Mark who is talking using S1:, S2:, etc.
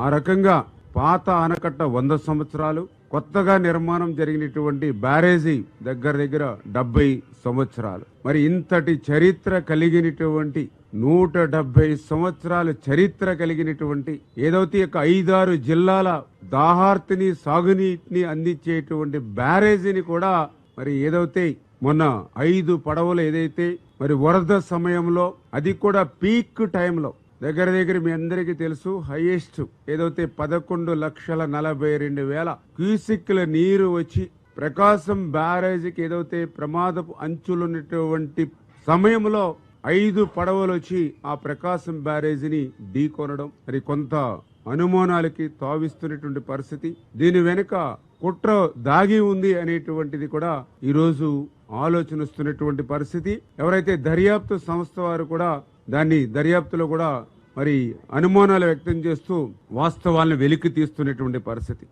S1: ఆ రకంగా పాత ఆనకట్ట 100 సంవత్సరాలు, కొత్తగా నిర్మాణం జరిగినటువంటి బ్యారేజీ దగ్గర దగ్గర 70 సంవత్సరాలు. మరి ఇంతటి చరిత్ర కలిగినటువంటి 170 సంవత్సరాల చరిత్ర కలిగినటువంటి ఏదైతే 5-6 జిల్లాల దాహార్తిని సాగునీటిని అందించేటువంటి బ్యారేజీని కూడా మరి ఏదైతే మొన్న 5 పడవలు ఏదైతే మరి వరద సమయంలో అది కూడా పీక్ టైంలో దగ్గర దగ్గర మీ అందరికీ తెలుసు హైయెస్ట్ ఏదైతే 11,42,000 క్యూసిక్ల నీరు వచ్చి ప్రకాశం బ్యారేజీకి ఏదైతే ప్రమాదపు అంచులున్నటువంటి సమయంలో 5 పడవలు వచ్చి ఆ ప్రకాశం బ్యారేజీని ఢీకొనడం మరి కొంత అనుమానాలకి తావిస్తున్నటువంటి పరిస్థితి. దీని వెనుక కుట్ర దాగి ఉంది అనేటువంటిది కూడా ఈరోజు ఆలోచన వస్తున్నటువంటి పరిస్థితి. ఎవరైతే దర్యాప్తు సంస్థ వారు కూడా దాన్ని దర్యాప్తులో కూడా మరి అనుమానాలు వ్యక్తం చేస్తూ వాస్తవాలను వెలికి తీస్తున్నటువంటి పరిస్థితి.